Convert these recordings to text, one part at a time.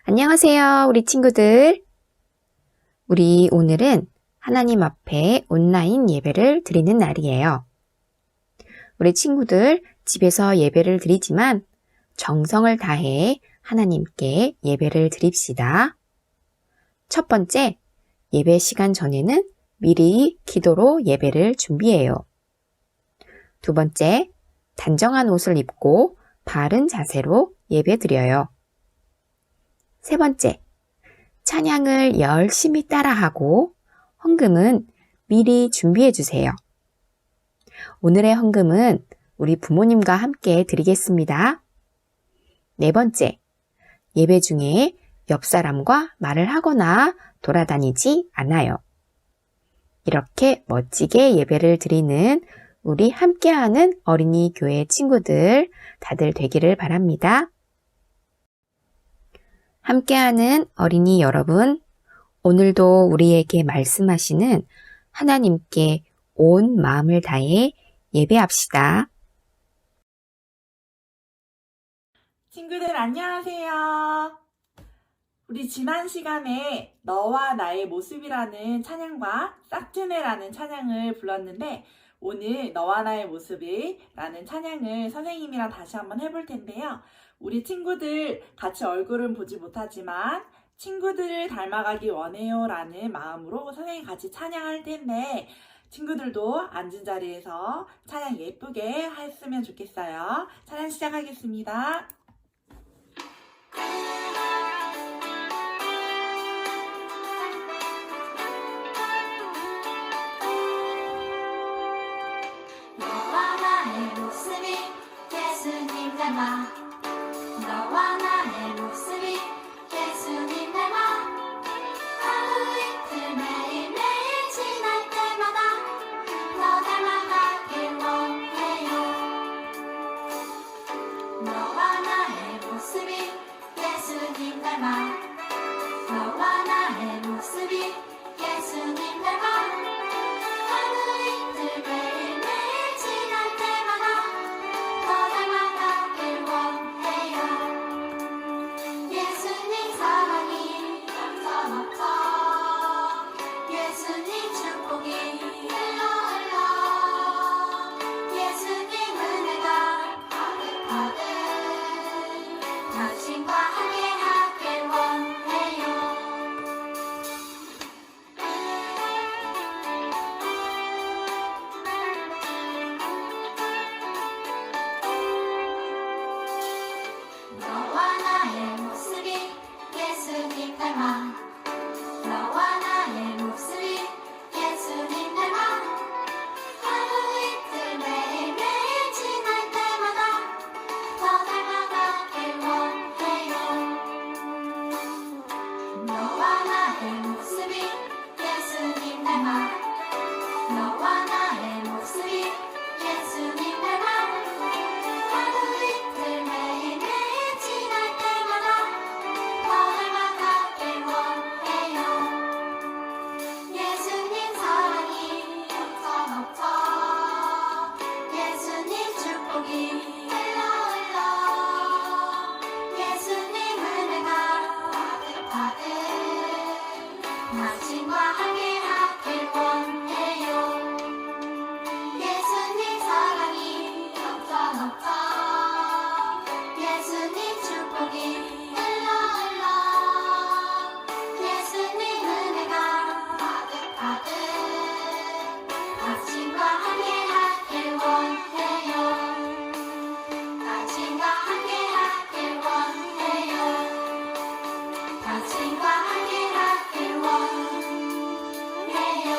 안녕하세요, 우리 친구들. 우리 오늘은 하나님 앞에 온라인 예배를 드리는 날이에요. 우리 친구들 집에서 예배를 드리지만 정성을 다해 하나님께 예배를 드립시다. 첫 번째, 예배 시간 전에는 미리 기도로 예배를 준비해요. 두 번째, 단정한 옷을 입고 바른 자세로 예배 드려요. 세 번째, 찬양을 열심히 따라하고 헌금은 미리 준비해 주세요. 오늘의 헌금은 우리 부모님과 함께 드리겠습니다. 네 번째, 예배 중에 옆 사람과 말을 하거나 돌아다니지 않아요. 이렇게 멋지게 예배를 드리는 우리 함께하는 어린이 교회 친구들 다들 되기를 바랍니다. 함께하는 어린이 여러분, 오늘도 우리에게 말씀하시는 하나님께 온 마음을 다해 예배합시다. 친구들 안녕하세요. 우리 지난 시간에 너와 나의 모습이라는 찬양과 싹트네라는 찬양을 불렀는데 오늘 너와 나의 모습이라는 찬양을 선생님이랑 다시 한번 해볼 텐데요. 우리 친구들 같이 얼굴은 보지 못하지만 친구들을 닮아가기 원해요 라는 마음으로 선생님 같이 찬양할 텐데 친구들도 앉은 자리에서 찬양 예쁘게 했으면 좋겠어요. 찬양 시작하겠습니다. 너와 나의 모습이 예수님 닮아 너와 나의 모습이 예수님 닮아 하루 이틀 매일매일 지날 때마다 너 닮아가길 원해요. 너와 나의 모습이 예수님 닮아 너와 나의 모습이 예수님 닮아 하루 이틀 매일매일 지날 때마다 너 닮아가길 원해요. 예수님 사랑이 넘쳐 예수님 축복이 흘러 예수님 은혜가 가득가득 당신과 함께하길 원해요. 너와 나의 모습이 예수님 닮아 너와 나의 모습이 예수님 닮아 하루 이틀 매일매일 지날 때마다 더 닮아가길 원해요. 너와 나의 모습이 예수님 닮아 너와 나의 모습이 예수님 닮아 하루 이틀 매일매일 지날 때마다 더 닮아가길 원해요. 예수님 사랑이 넘쳐 예수님 축복이 흘러 예수님 은혜가 가득가득 당신과 함께하길 원해요. 예수님 사랑이 넘쳐 예수님 축복이 흘러 예수님 은혜가 가득가득 당신과 함께하길 원해요. 당신과 함께하길 원해요. 당신과 함께하길 원해요.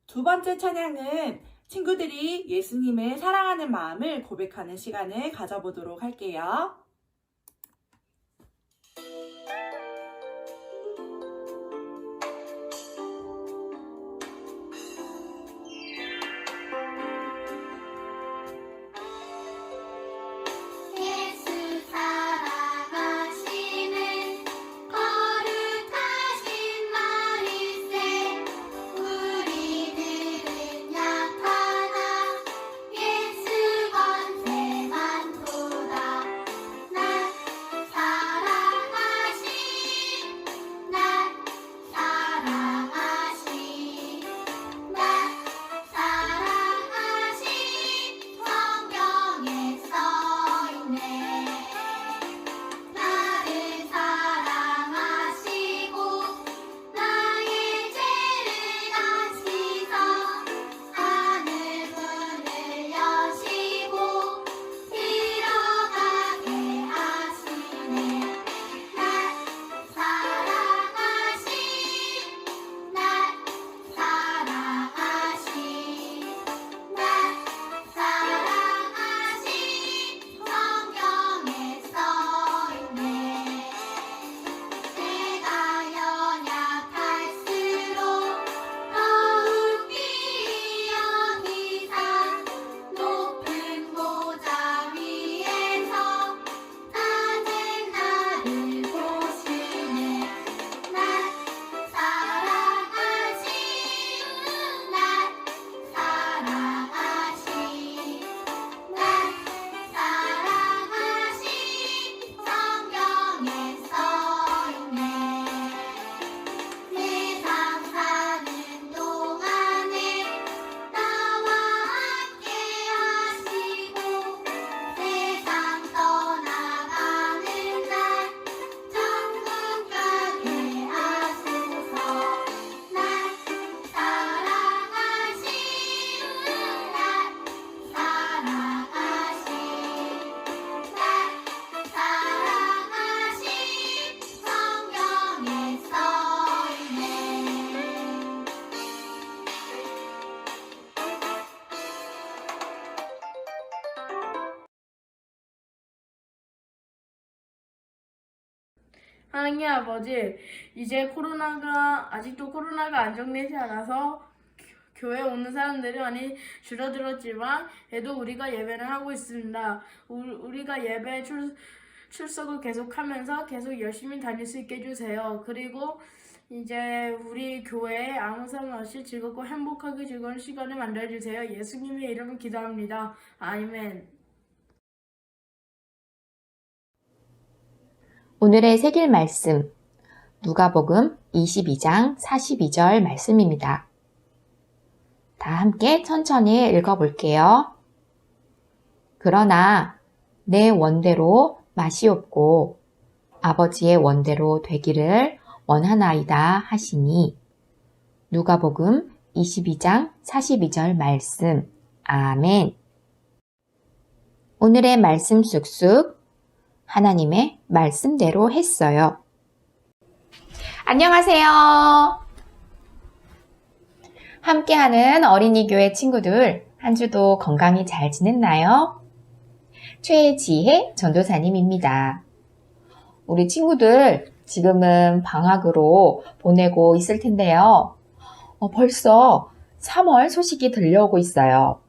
두 번째 찬양은 친구들이 예수님을 사랑하는 마음을 고백하는 시간을 가져보도록 할게요. 예수 사랑하시는 거룩하신 말일세 우리들은 약하나 예수 권세만 보다 하나님 아버지, 이제 아직도 코로나가 안정되지 않아서 교회에 오는 사람들이 많이 줄어들었지만, 그래도 우리가 예배를 하고 있습니다. 우리가 예배 출석을 계속하면서 계속 열심히 다닐 수 있게 해주세요. 그리고 이제 우리 교회에 아무 사람 없이 즐겁고 행복하게 즐거운 시간을 만들어주세요. 예수님의 이름으로 기도합니다. 아멘. 오늘의 새길 말씀, 누가복음 22장 42절 말씀입니다. 다 함께 천천히 읽어볼게요. 그러나 내 원대로 마시옵고 아버지의 원대로 되기를 원하나이다 하시니. 누가복음 22장 42절 말씀. 아멘. 오늘의 말씀 쑥쑥 하나님의 말씀대로 했어요. 안녕하세요. 함께하는 어린이 교회 친구들, 한 주도 건강히 잘 지냈나요? 최지혜 전도사님입니다. 우리 친구들 지금은 방학으로 보내고 있을 텐데요. 벌써 3월 소식이 들려오고 있어요.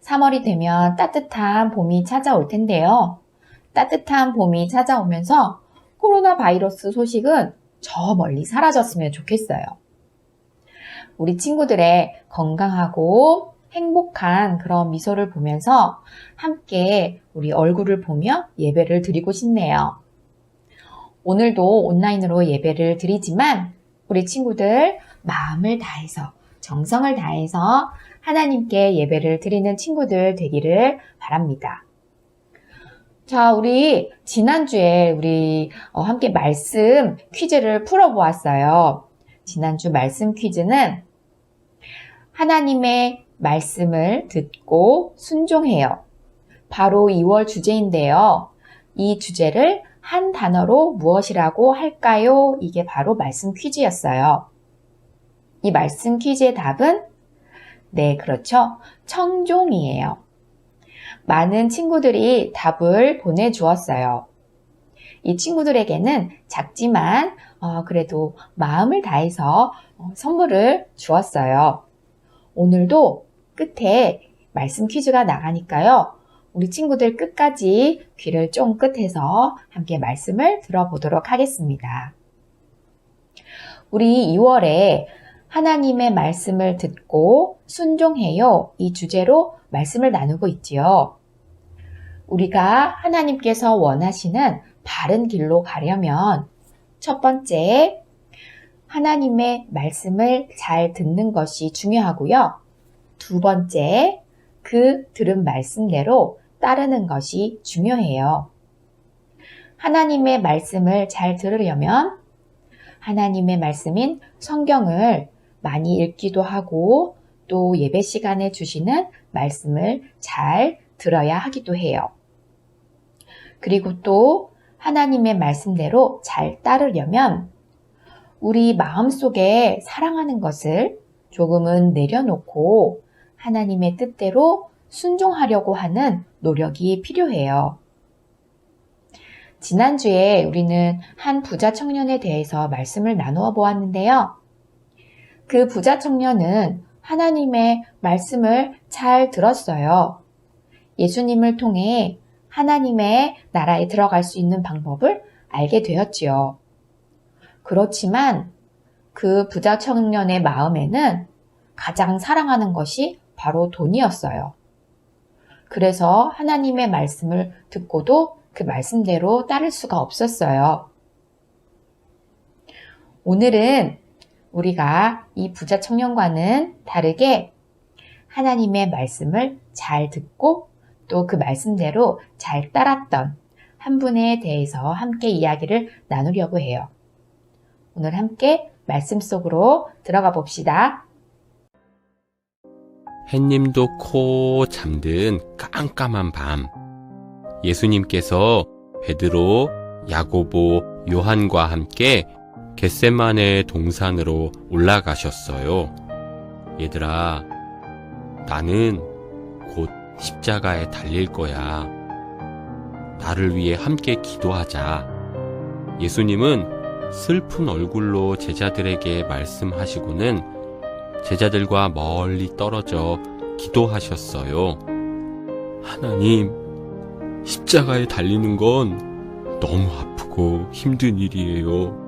3월이 되면 따뜻한 봄이 찾아올 텐데요. 따뜻한 봄이 찾아오면서 코로나 바이러스 소식은 저 멀리 사라졌으면 좋겠어요. 우리 친구들의 건강하고 행복한 그런 미소를 보면서 함께 우리 얼굴을 보며 예배를 드리고 싶네요. 오늘도 온라인으로 예배를 드리지만 우리 친구들 마음을 다해서 정성을 다해서 하나님께 예배를 드리는 친구들 되기를 바랍니다. 자, 우리 지난주에 함께 말씀 퀴즈를 풀어보았어요. 지난주 말씀 퀴즈는 하나님의 말씀을 듣고 순종해요. 바로 2월 주제인데요. 이 주제를 한 단어로 무엇이라고 할까요? 이게 바로 말씀 퀴즈였어요. 이 말씀 퀴즈의 답은 네, 그렇죠. 청종이에요. 많은 친구들이 답을 보내주었어요. 이 친구들에게는 작지만 그래도 마음을 다해서 선물을 주었어요. 오늘도 끝에 말씀 퀴즈가 나가니까요. 우리 친구들 끝까지 귀를 쫑긋해서 함께 말씀을 들어보도록 하겠습니다. 우리 2월에 하나님의 말씀을 듣고 순종해요. 이 주제로 말씀을 나누고 있지요. 우리가 하나님께서 원하시는 바른 길로 가려면 첫 번째, 하나님의 말씀을 잘 듣는 것이 중요하고요. 두 번째, 그 들은 말씀대로 따르는 것이 중요해요. 하나님의 말씀을 잘 들으려면 하나님의 말씀인 성경을 많이 읽기도 하고 또 예배 시간에 주시는 말씀을 잘 들어야 하기도 해요. 그리고 또 하나님의 말씀대로 잘 따르려면 우리 마음속에 사랑하는 것을 조금은 내려놓고 하나님의 뜻대로 순종하려고 하는 노력이 필요해요. 지난주에 우리는 한 부자 청년에 대해서 말씀을 나누어 보았는데요. 그 부자 청년은 하나님의 말씀을 잘 들었어요. 예수님을 통해 하나님의 나라에 들어갈 수 있는 방법을 알게 되었지요. 그렇지만 그 부자 청년의 마음에는 가장 사랑하는 것이 바로 돈이었어요. 그래서 하나님의 말씀을 듣고도 그 말씀대로 따를 수가 없었어요. 오늘은 우리가 이 부자 청년과는 다르게 하나님의 말씀을 잘 듣고 또 그 말씀대로 잘 따랐던 한 분에 대해서 함께 이야기를 나누려고 해요. 오늘 함께 말씀 속으로 들어가 봅시다. 햇님도 코 잠든 깜깜한 밤, 예수님께서 베드로, 야고보, 요한과 함께 겟세마네 동산으로 올라가셨어요. 얘들아, 나는 곧 십자가에 달릴 거야. 나를 위해 함께 기도하자. 예수님은 슬픈 얼굴로 제자들에게 말씀하시고는 제자들과 멀리 떨어져 기도하셨어요. 하나님, 십자가에 달리는 건 너무 아프고 힘든 일이에요.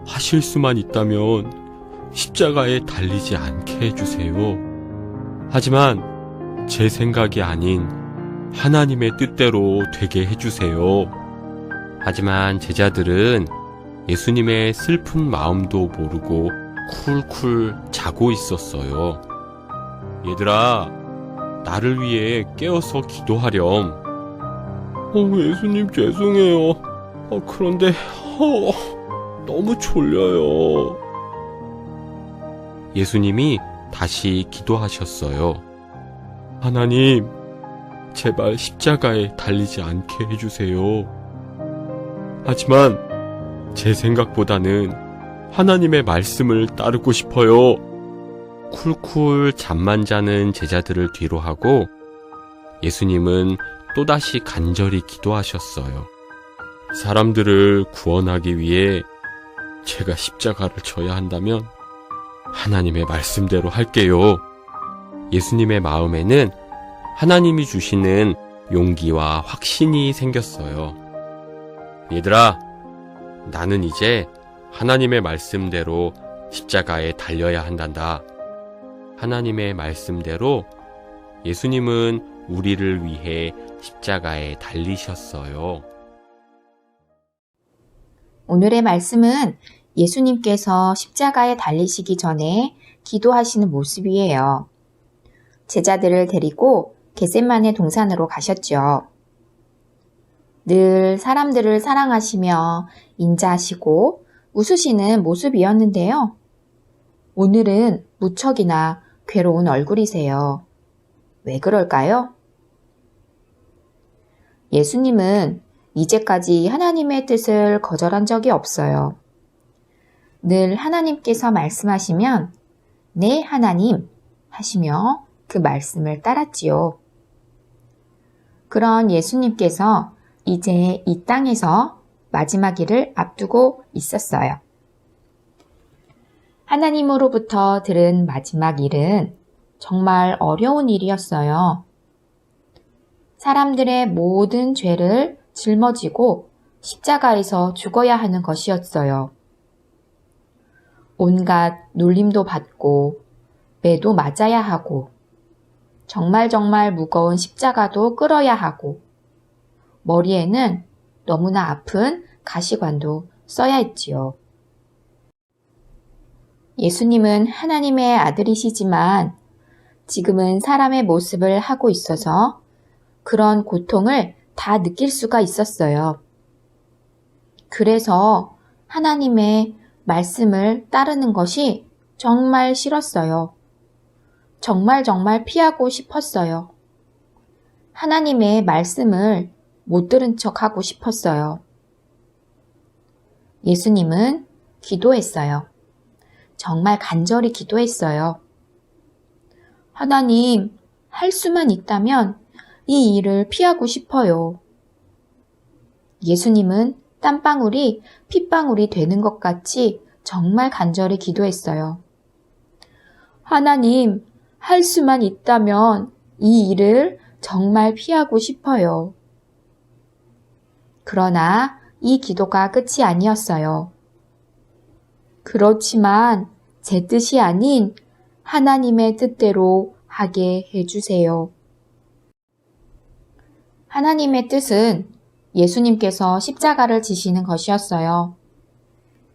하실 수만 있다면 십자가에 달리지 않게 해주세요. 하지만 제 생각이 아닌 하나님의 뜻대로 되게 해주세요. 하지만 제자들은 예수님의 슬픈 마음도 모르고 쿨쿨 자고 있었어요. 얘들아, 나를 위해 깨어서 기도하렴. 예수님 죄송해요. 그런데 너무 졸려요. 예수님이 다시 기도하셨어요. 하나님, 제발 십자가에 달리지 않게 해주세요. 하지만 제 생각보다는 하나님의 말씀을 따르고 싶어요. 쿨쿨 잠만 자는 제자들을 뒤로 하고 예수님은 또다시 간절히 기도하셨어요. 사람들을 구원하기 위해 제가 십자가를 져야 한다면 하나님의 말씀대로 할게요. 예수님의 마음에는 하나님이 주시는 용기와 확신이 생겼어요. 얘들아, 나는 이제 하나님의 말씀대로 십자가에 달려야 한단다. 하나님의 말씀대로 예수님은 우리를 위해 십자가에 달리셨어요. 오늘의 말씀은 예수님께서 십자가에 달리시기 전에 기도하시는 모습이에요. 제자들을 데리고 겟세마네 동산으로 가셨죠. 늘 사람들을 사랑하시며 인자하시고 웃으시는 모습이었는데요. 오늘은 무척이나 괴로운 얼굴이세요. 왜 그럴까요? 예수님은 이제까지 하나님의 뜻을 거절한 적이 없어요. 늘 하나님께서 말씀하시면 네, 하나님 하시며 그 말씀을 따랐지요. 그런 예수님께서 이제 이 땅에서 마지막 일을 앞두고 있었어요. 하나님으로부터 들은 마지막 일은 정말 어려운 일이었어요. 사람들의 모든 죄를 짊어지고 십자가에서 죽어야 하는 것이었어요. 온갖 놀림도 받고 매도 맞아야 하고 정말 무거운 십자가도 끌어야 하고 머리에는 너무나 아픈 가시관도 써야 했지요. 예수님은 하나님의 아들이시지만 지금은 사람의 모습을 하고 있어서 그런 고통을 다 느낄 수가 있었어요. 그래서 하나님의 말씀을 따르는 것이 정말 싫었어요. 정말 피하고 싶었어요. 하나님의 말씀을 못 들은 척 하고 싶었어요. 예수님은 기도했어요. 정말 간절히 기도했어요. 하나님, 할 수만 있다면 이 일을 피하고 싶어요. 예수님은 땀방울이 핏방울이 되는 것 같이 정말 간절히 기도했어요. 하나님, 할 수만 있다면 이 일을 정말 피하고 싶어요. 그러나 이 기도가 끝이 아니었어요. 그렇지만 제 뜻이 아닌 하나님의 뜻대로 하게 해주세요. 하나님의 뜻은 예수님께서 십자가를 지시는 것이었어요.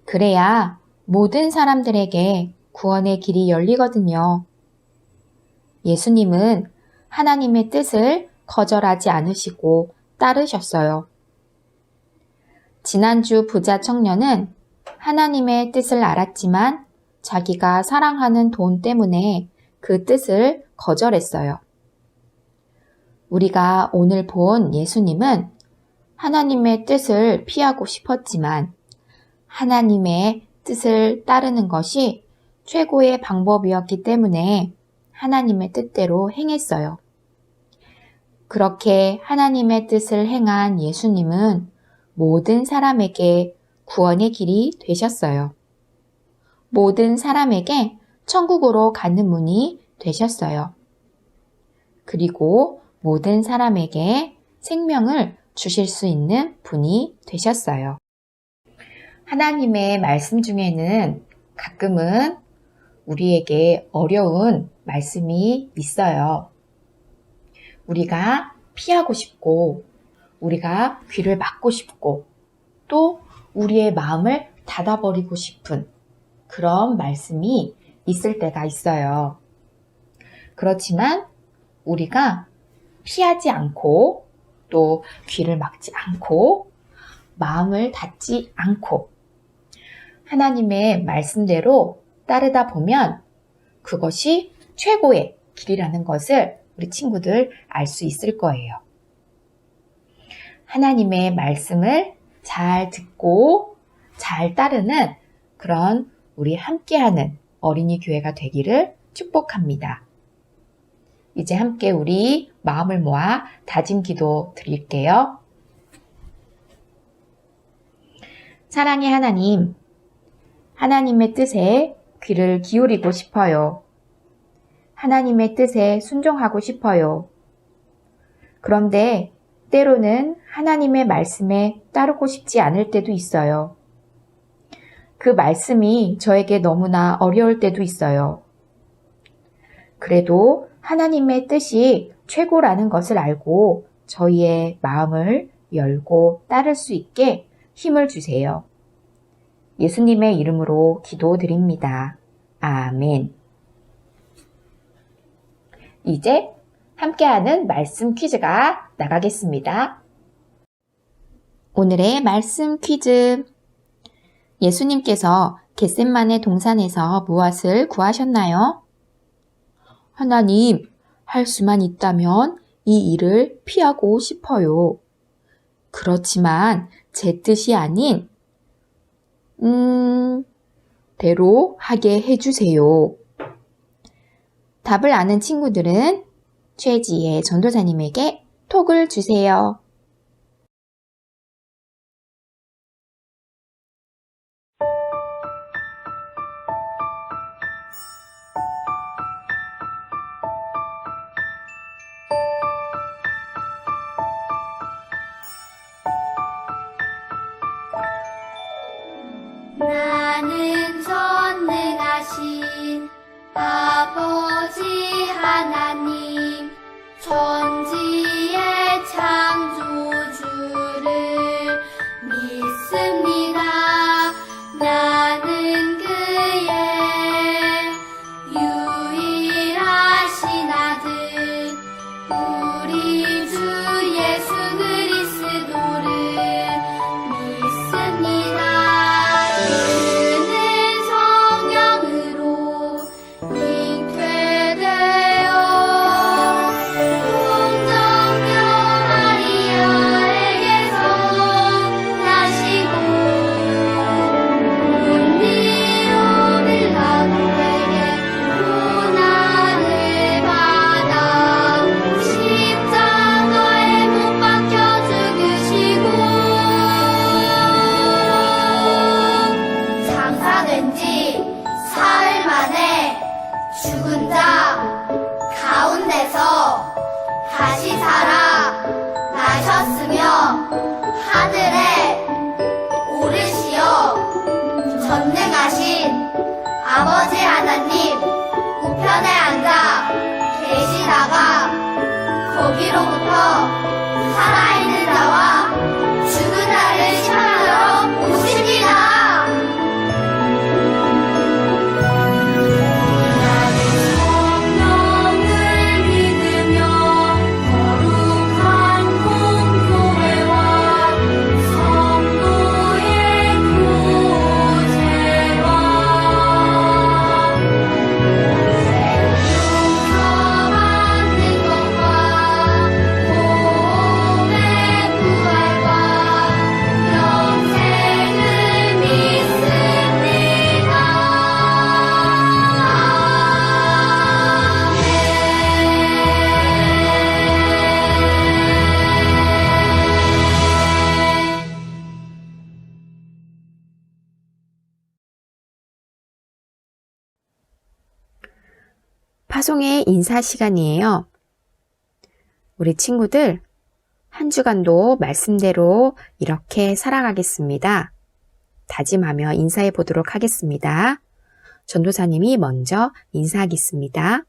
그래야 모든 사람들에게 구원의 길이 열리거든요. 예수님은 하나님의 뜻을 거절하지 않으시고 따르셨어요. 지난주 부자 청년은 하나님의 뜻을 알았지만 자기가 사랑하는 돈 때문에 그 뜻을 거절했어요. 우리가 오늘 본 예수님은 하나님의 뜻을 피하고 싶었지만 하나님의 뜻을 따르는 것이 최고의 방법이었기 때문에 하나님의 뜻대로 행했어요. 그렇게 하나님의 뜻을 행한 예수님은 모든 사람에게 구원의 길이 되셨어요. 모든 사람에게 천국으로 가는 문이 되셨어요. 그리고 모든 사람에게 생명을 주실 수 있는 분이 되셨어요. 하나님의 말씀 중에는 가끔은 우리에게 어려운 말씀이 있어요. 우리가 피하고 싶고, 우리가 귀를 막고 싶고, 또 우리의 마음을 닫아버리고 싶은 그런 말씀이 있을 때가 있어요. 그렇지만 우리가 피하지 않고, 또 귀를 막지 않고, 마음을 닫지 않고, 하나님의 말씀대로 따르다 보면 그것이 최고의 길이라는 것을 우리 친구들 알 수 있을 거예요. 하나님의 말씀을 잘 듣고 잘 따르는 그런 우리 함께하는 어린이 교회가 되기를 축복합니다. 이제 함께 우리 마음을 모아 다짐 기도 드릴게요. 사랑의 하나님, 하나님의 뜻에 귀를 기울이고 싶어요. 하나님의 뜻에 순종하고 싶어요. 그런데 때로는 하나님의 말씀에 따르고 싶지 않을 때도 있어요. 그 말씀이 저에게 너무나 어려울 때도 있어요. 그래도 하나님의 뜻이 최고라는 것을 알고 저희의 마음을 열고 따를 수 있게 힘을 주세요. 예수님의 이름으로 기도드립니다. 아멘. 이제 함께하는 말씀 퀴즈가 나가겠습니다. 오늘의 말씀 퀴즈. 예수님께서 겟셋마네 동산에서 무엇을 구하셨나요? 하나님, 할 수만 있다면 이 일을 피하고 싶어요. 그렇지만 제 뜻이 아닌 대로 하게 해주세요. 답을 아는 친구들은 최지혜 전도사님에게 톡을 주세요. 나는 전능하신 아버지 하나님 천지의 창조주를 믿습니다. 나는 그의 유일하신 아들 우리 주 예수 그리스도를 믿습니다. 그는 성령으로 잉태되어 동정녀 마리아에게서 나시고 본디오 빌라도에게 고난을 받아 십자가에 못 박혀 죽으시고 장사된 지 사흘 만에 죽은 자 가운데서 다시 살아 나셨으며 하늘에 오르시어 전능하신 아버지 하나님 우편에 앉아 계시다가 거기로부터 살아있는 자와 죽은 자를 심판하러 오십니다. 나는 성령을 믿으며 거룩한 공교회와 파송의 인사 시간이에요. 우리 친구들, 한 주간도 말씀대로 이렇게 살아가겠습니다. 다짐하며 인사해 보도록 하겠습니다. 전도사님이 먼저 인사하겠습니다.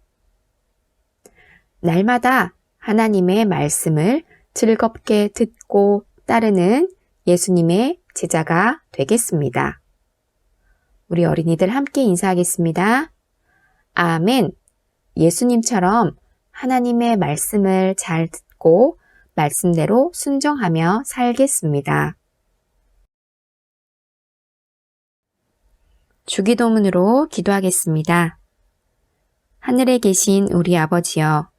날마다 하나님의 말씀을 즐겁게 듣고 따르는 예수님의 제자가 되겠습니다. 우리 어린이들 함께 인사하겠습니다. 아멘. 예수님처럼 하나님의 말씀을 잘 듣고 말씀대로 순종하며 살겠습니다. 주기도문으로 기도하겠습니다. 하늘에 계신 우리 아버지여,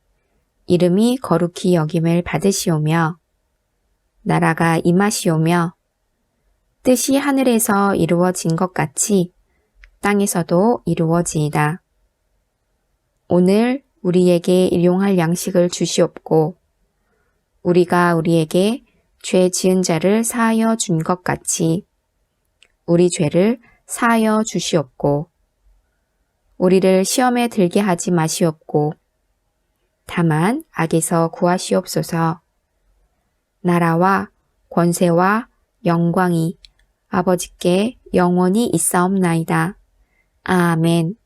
이름이 거룩히 여김을 받으시오며, 나라가 임하시오며, 뜻이 하늘에서 이루어진 것 같이 땅에서도 이루어지이다. 오늘 우리에게 일용할 양식을 주시옵고, 우리가 우리에게 죄 지은 자를 사하여 준 것 같이 우리 죄를 사하여 주시옵고, 우리를 시험에 들게 하지 마시옵고, 다만 악에서 구하시옵소서. 나라와 권세와 영광이 아버지께 영원히 있사옵나이다. 아멘.